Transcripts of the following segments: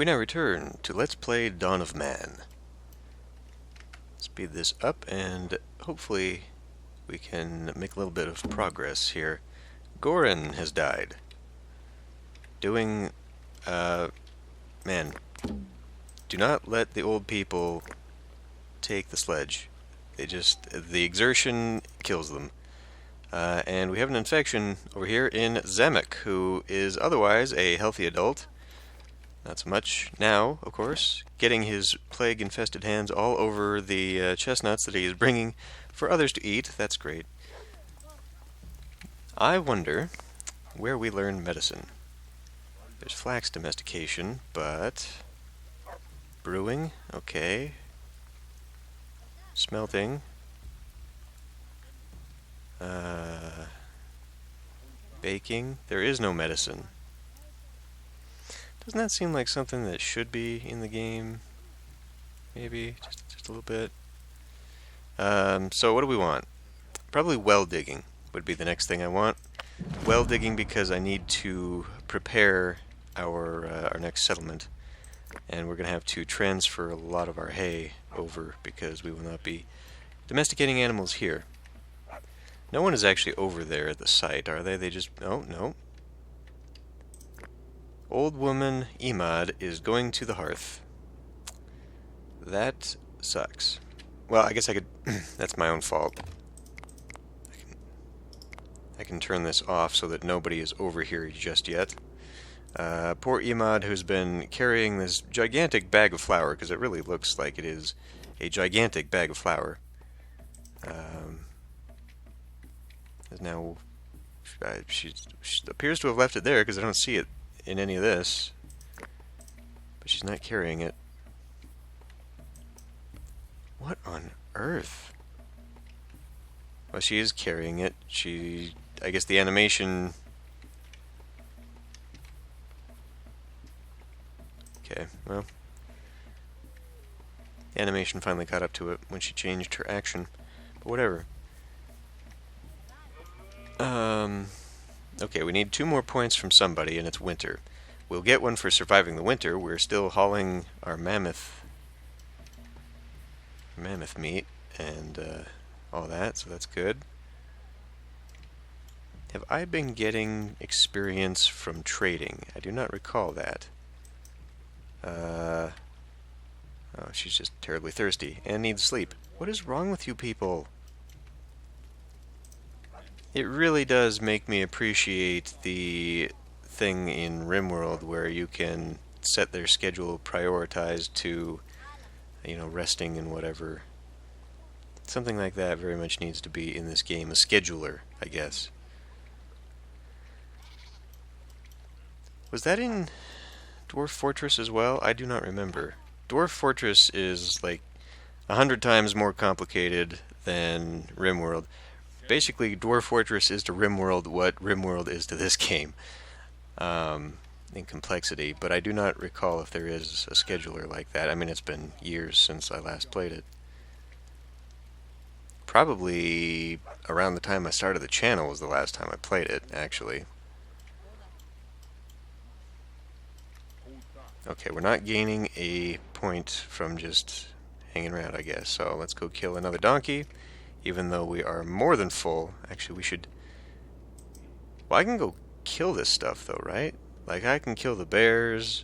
We now return to Let's Play Dawn of Man. Speed this up and hopefully we can make a little bit of progress here. Goran has died. Man, do not let the old people take the sledge. The exertion kills them. And we have an infection over here in Zemek, who is otherwise a healthy adult. Not so much now, of course, getting his plague-infested hands all over the chestnuts that he is bringing for others to eat. That's great. I wonder where we learn medicine. There's flax domestication, but brewing, okay. Smelting. Baking. There is no medicine. Doesn't that seem like something that should be in the game? Maybe just a little bit. So what do we want? Probably well digging would be the next thing I want. Well digging because I need to prepare our next settlement, and we're going to have to transfer a lot of our hay over because we will not be domesticating animals here. No one is actually over there at the site, are they? They just... Oh, no. Old woman Emad is going to the hearth. That sucks. Well, I guess I could... That's my own fault. I can turn this off so that nobody is over here just yet. Poor Emad, who's been carrying this gigantic bag of flour, because it really looks like it is a gigantic bag of flour. Is now... she appears to have left it there because I don't see it in any of this, but she's not carrying it. What on earth? Well, she is carrying it. I guess the animation... Okay, well, the animation finally caught up to it when she changed her action, but whatever. Okay, we need 2 more points from somebody, and it's winter. We'll get one for surviving the winter. We're still hauling our mammoth meat and all that, so that's good. Have I been getting experience from trading? I do not recall that. Oh, she's just terribly thirsty and needs sleep. What is wrong with you people? It really does make me appreciate the thing in RimWorld where you can set their schedule prioritized to, you know, resting and whatever. Something like that very much needs to be in this game. A scheduler, I guess. Was that in Dwarf Fortress as well? I do not remember. Dwarf Fortress is like 100 times more complicated than RimWorld. Basically, Dwarf Fortress is to RimWorld what RimWorld is to this game in complexity, but I do not recall if there is a scheduler like that. I mean, it's been years since I last played it. Probably around the time I started the channel was the last time I played it, actually. Okay, we're not gaining a point from just hanging around, I guess, so let's go kill another donkey. Even though we are more than full. Actually, we should... Well, I can go kill this stuff, though, right? Like, I can kill the bears.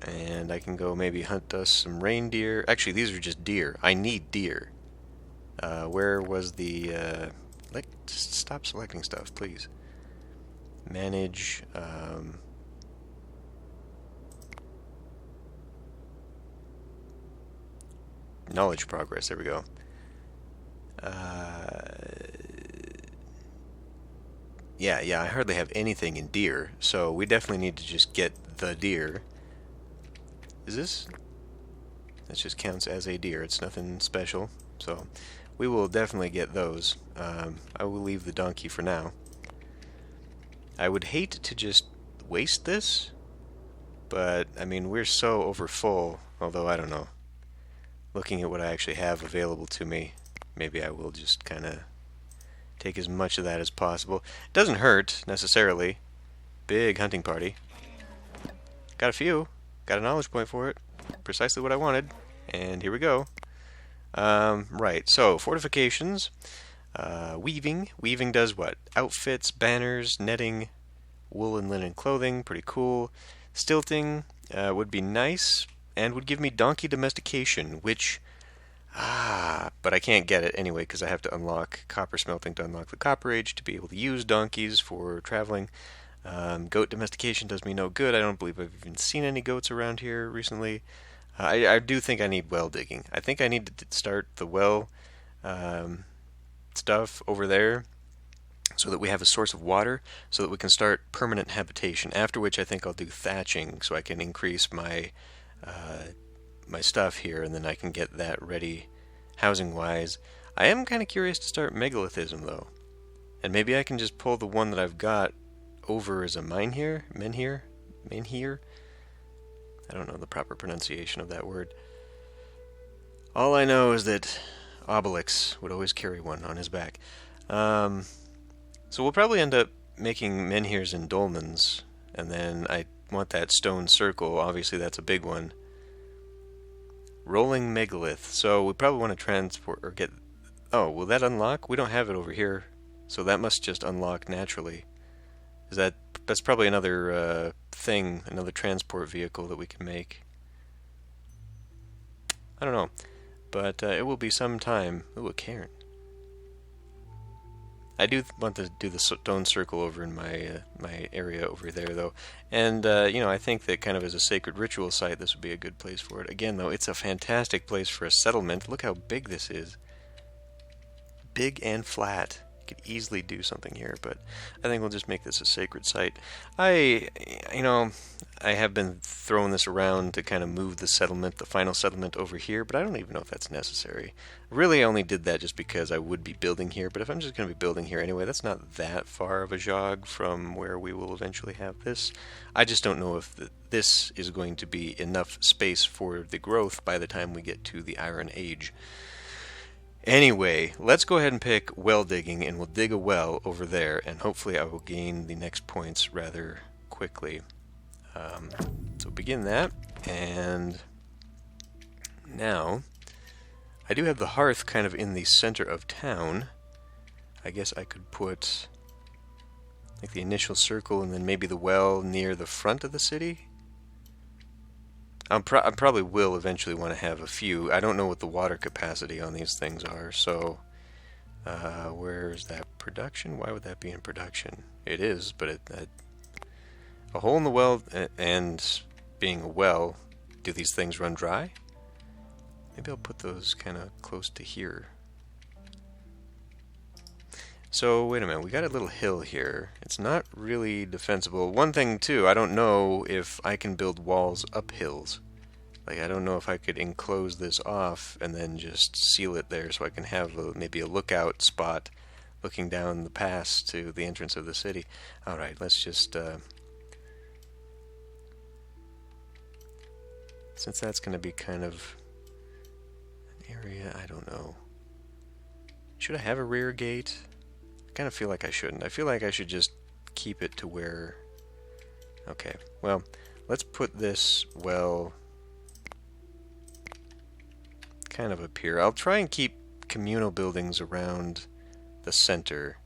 And I can go maybe hunt us some reindeer. Actually, these are just deer. I need deer. Where was the... just stop selecting stuff, please. Manage... knowledge progress, there we go. Yeah, I hardly have anything in deer, so we definitely need to just get the deer. Is this? That just counts as a deer, it's nothing special, so we will definitely get those. I will leave the donkey for now. I would hate to just waste this, but, I mean, we're so overfull, although I don't know. Looking at what I actually have available to me, maybe I will just kind of take as much of that as possible. It doesn't hurt, necessarily. Big hunting party. Got a few. Got a knowledge point for it. Precisely what I wanted. And here we go. Right, so fortifications. Weaving. Weaving does what? Outfits, banners, netting, wool and linen clothing. Pretty cool. Stilting would be nice and would give me donkey domestication, which... but I can't get it anyway because I have to unlock copper smelting to unlock the Copper Age to be able to use donkeys for traveling. Goat domestication does me no good. I don't believe I've even seen any goats around here recently. I do think I need well digging. I think I need to start the well stuff over there so that we have a source of water so that we can start permanent habitation. After which I think I'll do thatching so I can increase my my stuff here, and then I can get that ready housing-wise. I am kind of curious to start megalithism, though. And maybe I can just pull the one that I've got over as a menhir? I don't know the proper pronunciation of that word. All I know is that Obelix would always carry one on his back. So we'll probably end up making menhirs and dolmens, and then I want that stone circle. Obviously that's a big one. Rolling megalith. So we probably want to transport or get... Oh, will that unlock? We don't have it over here. So that must just unlock naturally. That's probably another thing, another transport vehicle that we can make. I don't know. But it will be some time. Ooh, a cairn. I do want to do the stone circle over in my my area over there, though. And, I think that kind of as a sacred ritual site, this would be a good place for it. Again, though, it's a fantastic place for a settlement. Look how big this is. Big and flat. You could easily do something here, but I think we'll just make this a sacred site. I have been throwing this around to kind of move the settlement, the final settlement over here, but I don't even know if that's necessary. Really, I only did that just because I would be building here, but if I'm just going to be building here anyway, that's not that far of a jog from where we will eventually have this. I just don't know if this is going to be enough space for the growth by the time we get to the Iron Age. Anyway, let's go ahead and pick well digging, and we'll dig a well over there, and hopefully I will gain the next points rather quickly. So begin that, and now I do have the hearth kind of in the center of town. I guess I could put like the initial circle and then maybe the well near the front of the city. I probably will eventually want to have a few. I don't know what the water capacity on these things are, so where's that production? Why would that be in production? It is, but a hole in the well and being a well, do these things run dry? Maybe I'll put those kind of close to here. So, wait a minute, we got a little hill here. It's not really defensible. One thing, too, I don't know if I can build walls up hills. Like, I don't know if I could enclose this off and then just seal it there so I can have maybe a lookout spot looking down the pass to the entrance of the city. Alright, let's just... since that's going to be kind of an area, I don't know. Should I have a rear gate? I kind of feel like I shouldn't. I feel like I should just keep it to where... Okay, well, let's put this well kind of up here. I'll try and keep communal buildings around the center.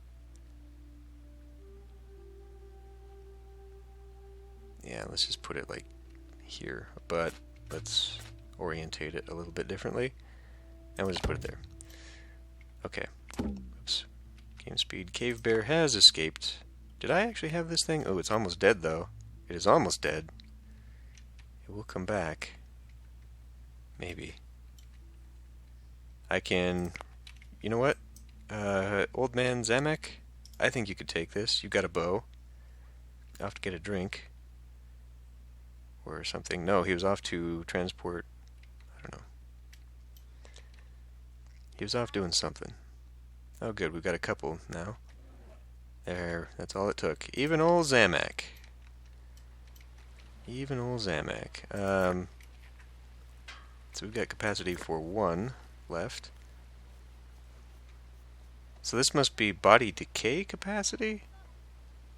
Yeah, let's just put it like here, but let's orientate it a little bit differently. And we'll just put it there. Okay. Oops. Game speed. Cave Bear has escaped. Did I actually have this thing? Oh, it's almost dead, though. It is almost dead. It will come back. Maybe. I can... You know what? Old man Zamek? I think you could take this. You got a bow. I'll have to get a drink. Or something. No, he was off to transport... I don't know. He was off doing something. Oh good, we've got a couple now. There, that's all it took. Even old Zamek. Even old Zamek. So we've got capacity for one left. So this must be body decay capacity?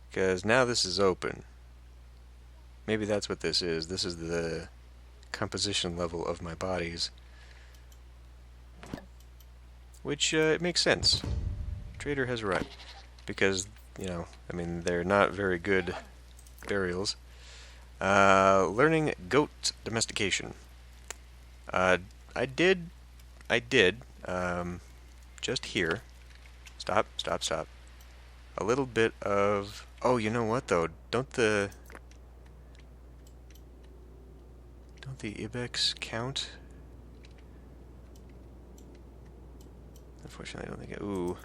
Because now this is open. Maybe that's what this is. This is the composition level of my bodies. Which, it makes sense. Trader has arrived. Because, I mean, they're not very good burials. Learning goat domestication. Uh, I did, just here. Stop. A little bit of... Oh, you know what, though? Don't the ibex count? Unfortunately, I don't think ooh.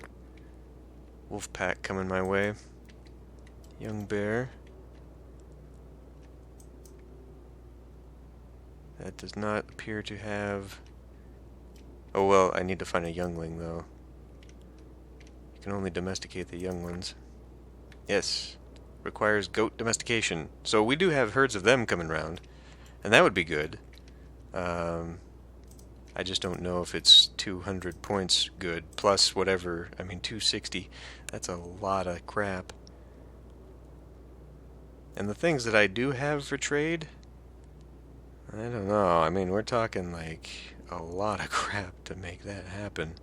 Wolf pack coming my way. Young bear. That does not appear to have... Oh, well, I need to find a youngling, though. You can only domesticate the young ones. Yes. Requires goat domestication. So we do have herds of them coming around. And that would be good. I just don't know if it's 200 points good, plus whatever. I mean, 260. That's a lot of crap. And the things that I do have for trade, I don't know. I mean, we're talking like a lot of crap to make that happen.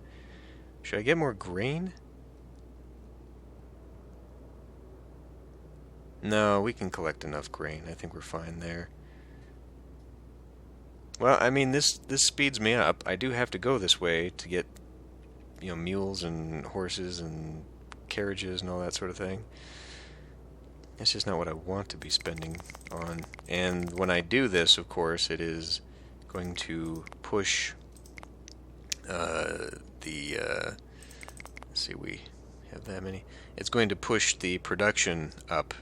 Should I get more grain? No, we can collect enough grain. I think we're fine there. Well, I mean, this speeds me up. I do have to go this way to get, mules and horses and carriages and all that sort of thing. It's just not what I want to be spending on. And when I do this, of course, it is going to push let's see, we have that many. It's going to push the production up.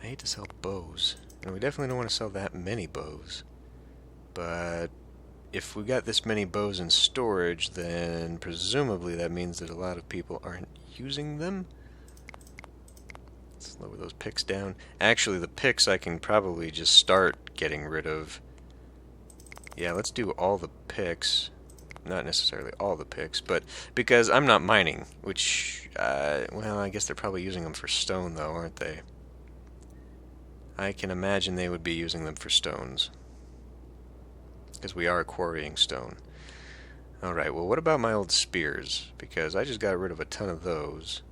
I hate to sell bows, and we definitely don't want to sell that many bows. But if we got this many bows in storage, then presumably that means that a lot of people aren't using them. Let's lower those picks down. Actually, the picks I can probably just start getting rid of. Yeah, let's do all the picks. Not necessarily all the picks, but because I'm not mining, which, well, I guess they're probably using them for stone, though, aren't they? I can imagine they would be using them for stones. Because we are quarrying stone. Alright, well, what about my old spears? Because I just got rid of a ton of those.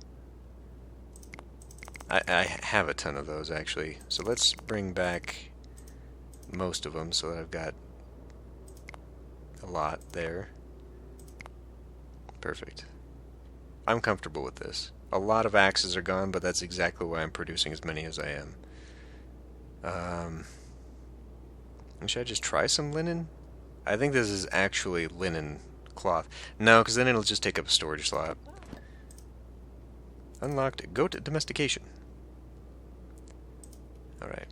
I have a ton of those, actually. So let's bring back most of them so that I've got a lot there. Perfect. I'm comfortable with this. A lot of axes are gone, but that's exactly why I'm producing as many as I am. Should I just try some linen? I think this is actually linen cloth. No, because then it'll just take up a storage slot. Unlocked goat domestication. Alright.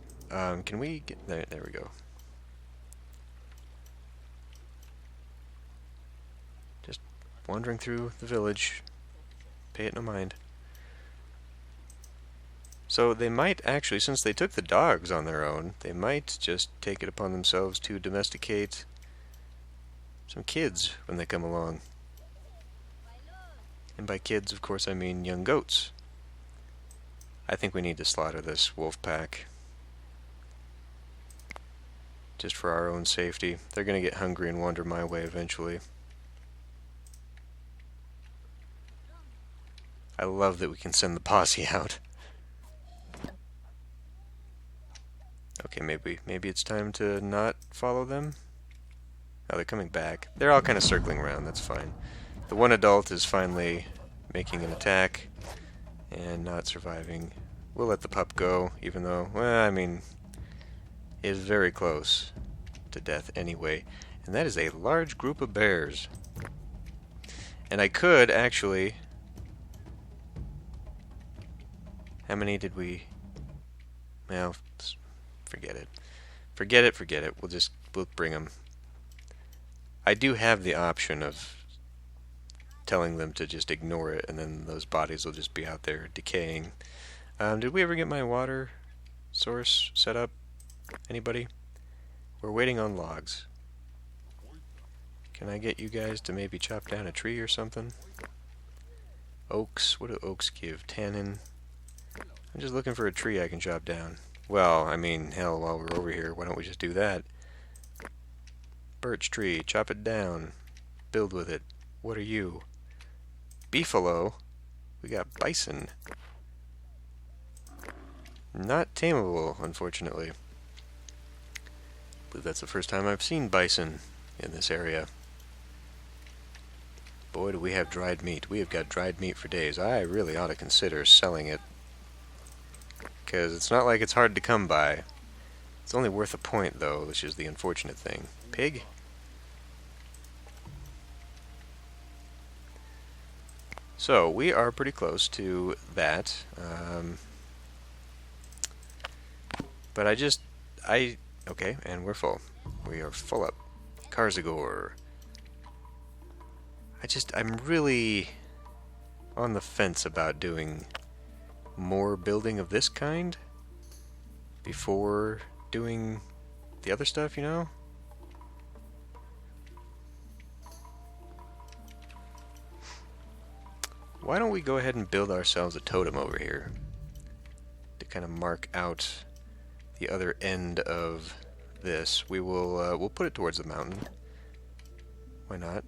Can we get... There we go. Just wandering through the village. Pay it no mind. So they might actually, since they took the dogs on their own, they might just take it upon themselves to domesticate some kids when they come along. And by kids, of course, I mean young goats. I think we need to slaughter this wolf pack. Just for our own safety. They're going to get hungry and wander my way eventually. I love that we can send the posse out. Okay, maybe it's time to not follow them. Oh, they're coming back. They're all kind of circling around, that's fine. The one adult is finally making an attack and not surviving. We'll let the pup go, even though, well, I mean, it is very close to death anyway. And that is a large group of bears. And I could actually... How many did we... Well, forget it. Forget it. We'll bring them. I do have the option of telling them to just ignore it, and then those bodies will just be out there decaying. Did we ever get my water source set up? Anybody? We're waiting on logs. Can I get you guys to maybe chop down a tree or something? Oaks. What do oaks give? Tannin. I'm just looking for a tree I can chop down. Well, I mean, hell, while we're over here, why don't we just do that? Birch tree. Chop it down. Build with it. What are you? Beefalo. We got bison. Not tameable, unfortunately. But that's the first time I've seen bison in this area. Boy, do we have dried meat. We have got dried meat for days. I really ought to consider selling it, because it's not like it's hard to come by. It's only worth a point, though, which is the unfortunate thing. Pig? So, we are pretty close to that. But okay, and we're full. We are full up. Karzagor. I'm really on the fence about doing more building of this kind before doing the other stuff, you know? Why don't we go ahead and build ourselves a totem over here to kind of mark out the other end of this. We'll put it towards the mountain. Why not?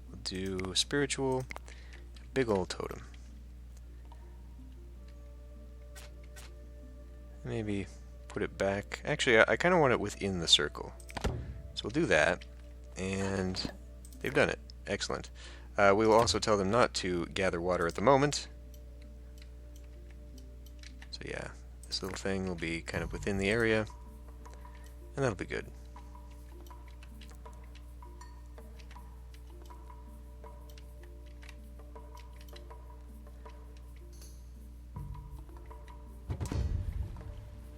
We'll do spiritual, big old totem. Maybe put it back. Actually, I kind of want it within the circle. So we'll do that, and they've done it. Excellent. We will also tell them not to gather water at the moment. So yeah, this little thing will be kind of within the area, and that'll be good.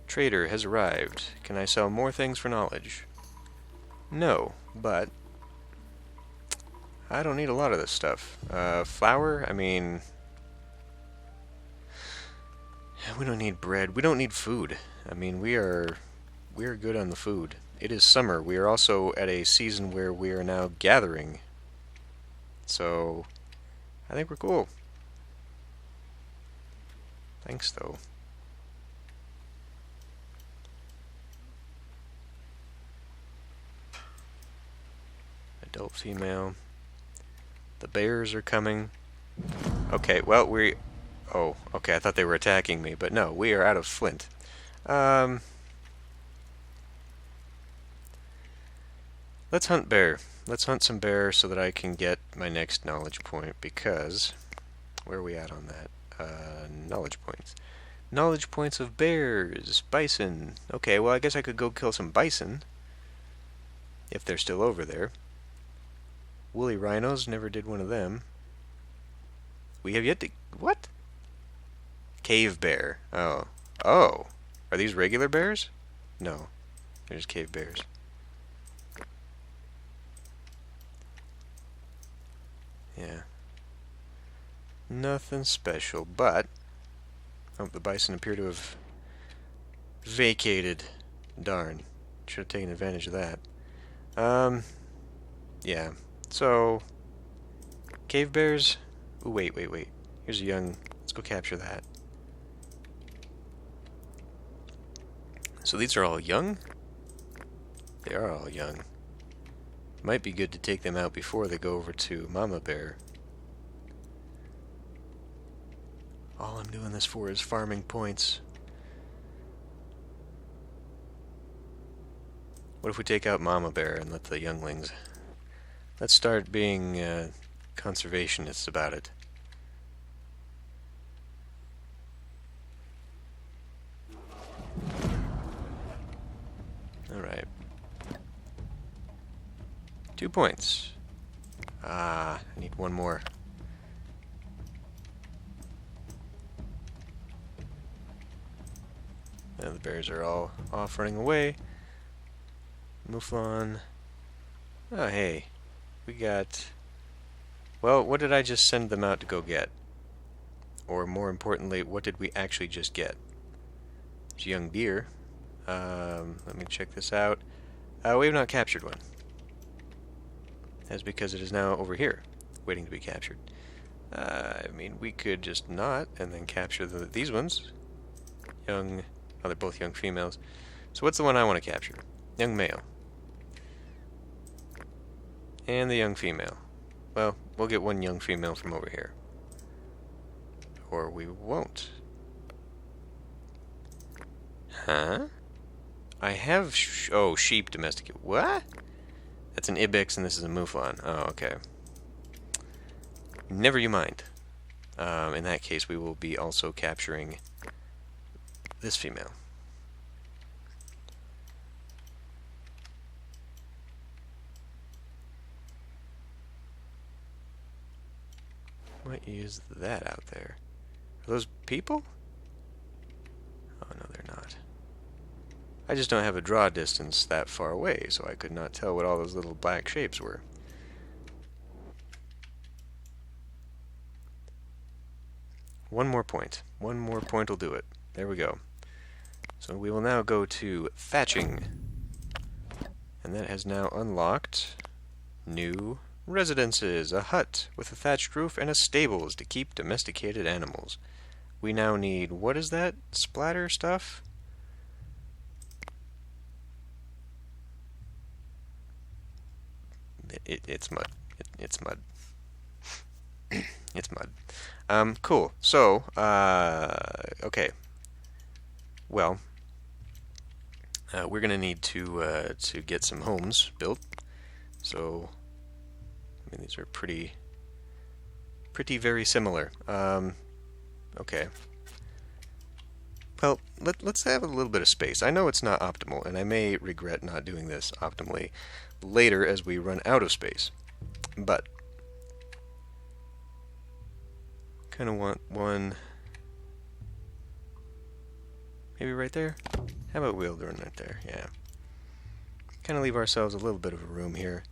Trader has arrived. Can I sell more things for knowledge? No, but I don't need a lot of this stuff. Flour, I mean, we don't need bread. We don't need food. I mean, we are good on the food. It is summer. We are also at a season where we are now gathering. So, I think we're cool. Thanks, though. Adult female. The bears are coming. Okay, well, oh, okay, I thought they were attacking me, but no, we are out of flint. Let's hunt bear. Let's hunt some bear so that I can get my next knowledge point, because where are we at on that? Knowledge points. Knowledge points of bears. Bison. Okay, well, I guess I could go kill some bison if they're still over there. Woolly rhinos, never did one of them. We have yet to... What? Cave bear. Oh. Oh. Are these regular bears? No. They're just cave bears. Yeah. Nothing special, but... Oh, the bison appear to have vacated. Darn. Should have taken advantage of that. Yeah. So, cave bears. Ooh, wait. Here's a young. Let's go capture that. So these are all young? They are all young. Might be good to take them out before they go over to Mama Bear. All I'm doing this for is farming points. What if we take out Mama Bear and let the younglings... Let's start being conservationists about it. Alright. 2 points. I need one more. Now the bears are all off running away. Mouflon. Oh, hey. We got... Well, what did I just send them out to go get? Or more importantly, what did we actually just get? It's young deer. Let me check this out. We have not captured one. That's because it is now over here, waiting to be captured. I mean, we could just not, and then capture these ones. Young, oh, they're both young females. So what's the one I want to capture? Young male. And the young female. Well, we'll get one young female from over here. Or we won't. Huh? I have sheep domesticated. What? That's an ibex and this is a mouflon. Oh, okay. Never you mind. In that case, we will be also capturing this female. What is that out there? Are those people? Oh, no, they're not. I just don't have a draw distance that far away, so I could not tell what all those little black shapes were. One more point. One more point will do it. There we go. So we will now go to thatching. And that has now unlocked new residences. A hut with a thatched roof and a stables to keep domesticated animals. We now need, what is that? Splatter stuff? It's mud. It's mud. It's mud. Cool. So, okay. Well, we're gonna need to get some homes built. So, I mean, these are pretty very similar. Okay. Well, let's have a little bit of space. I know it's not optimal, and I may regret not doing this optimally later as we run out of space. But kind of want one maybe right there. How about we'll run right there? Yeah. Kind of leave ourselves a little bit of a room here.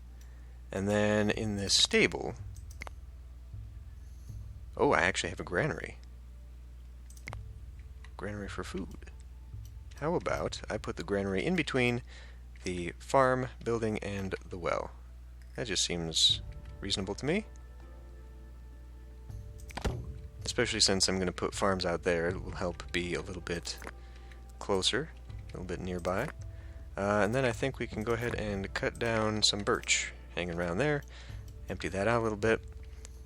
And then in this stable, oh, I actually have a granary. Granary for food. How about I put the granary in between the farm building and the well? That just seems reasonable to me. Especially since I'm going to put farms out there, it will help be a little bit closer, a little bit nearby. And then I think we can go ahead and cut down some birch hanging around there, empty that out a little bit,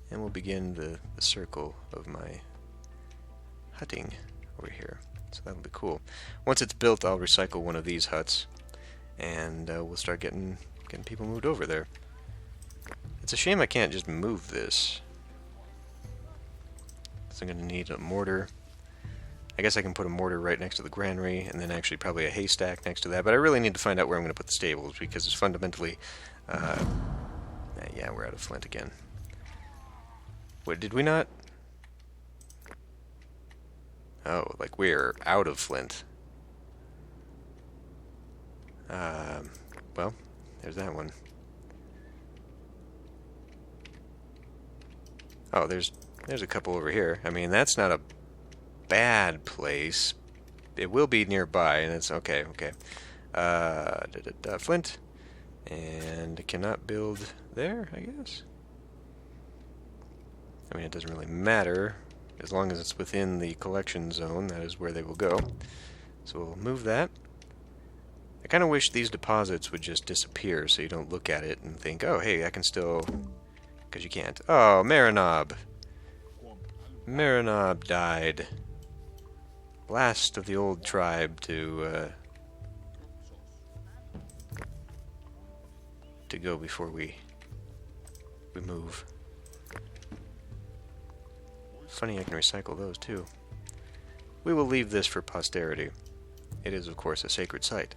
and we'll begin the circle of my hutting over here. So that'll be cool. Once it's built, I'll recycle one of these huts, and we'll start getting people moved over there. It's a shame I can't just move this. So I'm going to need a mortar. I guess I can put a mortar right next to the granary, and then actually probably a haystack next to that, but I really need to find out where I'm going to put the stables, because it's fundamentally... yeah, we're out of flint again. What, did we not? Oh, like we're out of flint. Well, there's that one. Oh, there's a couple over here. I mean, that's not a bad place. It will be nearby, and it's okay. Flint, and cannot build there, I guess. I mean, it doesn't really matter as long as it's within the collection zone. That is where they will go. So we'll move that. I kind of wish these deposits would just disappear, so you don't look at it and think, "Oh, hey, I can still," because you can't. Oh, Marinob. Marinob died. Last of the old tribe to go before we move. Funny, I can recycle those too. We will leave this for posterity. It is, of course, a sacred site.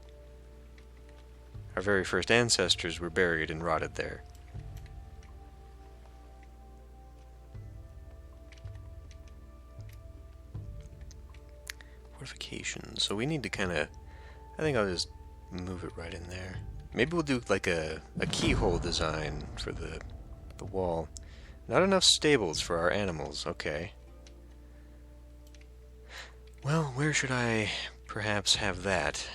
Our very first ancestors were buried and rotted there. Fortifications. So we need to kind of... I think I'll just move it right in there. Maybe we'll do like a keyhole design for the wall. Not enough stables for our animals. Okay. Well, where should I perhaps have that?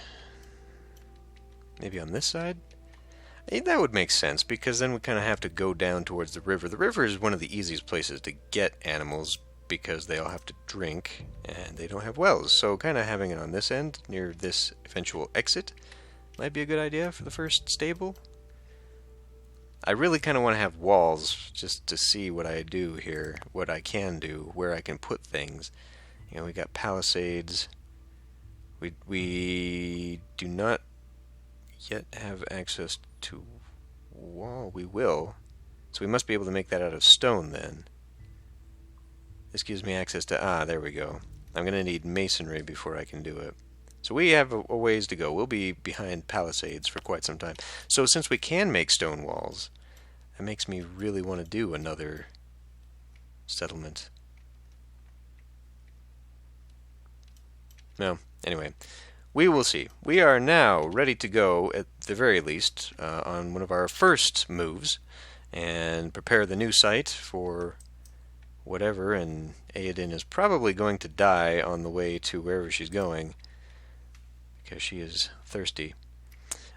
Maybe on this side? That would make sense, because then we kind of have to go down towards the river. The river is one of the easiest places to get animals because they all have to drink and they don't have wells. So kind of having it on this end near this eventual exit might be a good idea for the first stable. I really kind of want to have walls just to see what I do here, what I can do, where I can put things. You know, we got palisades. We do not yet have access to wall. We will. So we must be able to make that out of stone then. This gives me access to... there we go. I'm going to need masonry before I can do it. So we have a ways to go. We'll be behind palisades for quite some time. So since we can make stone walls, that makes me really want to do another settlement. No, anyway. We will see. We are now ready to go, at the very least, on one of our first moves, and prepare the new site for whatever, and Aodin is probably going to die on the way to wherever she's going, because she is thirsty.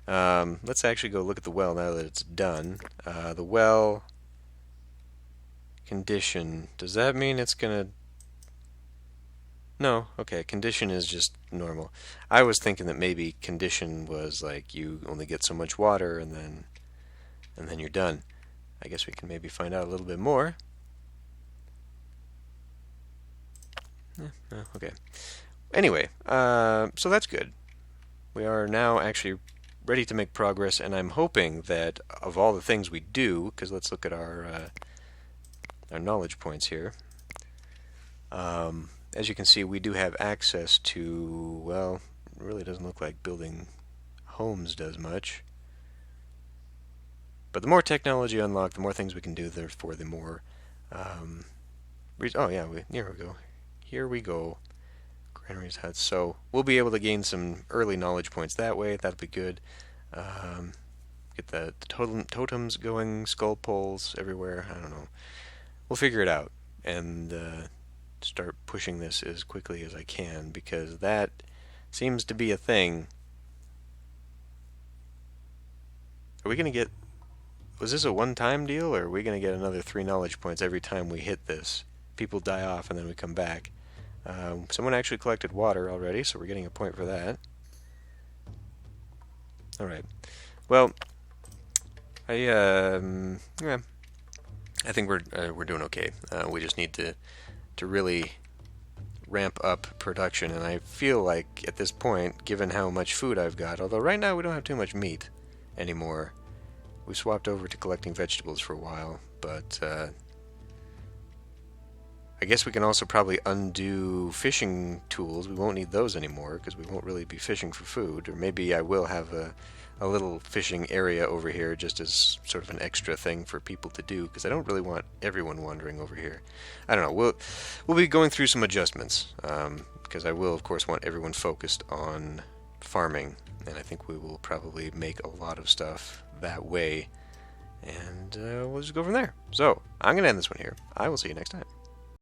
Let's actually go look at the well now that it's done. The well condition, does that mean it's going to... No, okay, condition is just normal. I was thinking that maybe condition was like you only get so much water and then you're done. I guess we can maybe find out a little bit more. Okay. Anyway, so that's good. We are now actually ready to make progress, and I'm hoping that of all the things we do, because let's look at our knowledge points here. As you can see, we do have access to, well, it really doesn't look like building homes does much. But the more technology unlocked, the more things we can do, therefore the more... oh yeah, here we go. Here we go. Granaries, huts. So we'll be able to gain some early knowledge points that way. That'll be good. Get the totems going, skull poles everywhere. I don't know. We'll figure it out. And... start pushing this as quickly as I can, because that seems to be a thing. Are we going to get... Was this a one-time deal, or are we going to get another 3 knowledge points every time we hit this? People die off and then we come back. Someone actually collected water already, so we're getting a point for that. Alright. Well, yeah, I think we're doing okay. We just need to really ramp up production, and I feel like at this point, given how much food I've got, although right now we don't have too much meat anymore, we swapped over to collecting vegetables for a while, but I guess we can also probably undo fishing tools. We won't need those anymore because we won't really be fishing for food, or maybe I will have a little fishing area over here just as sort of an extra thing for people to do, because I don't really want everyone wandering over here. I don't know. We'll be going through some adjustments, because I will, of course, want everyone focused on farming, and I think we will probably make a lot of stuff that way, and we'll just go from there. So, I'm going to end this one here. I will see you next time.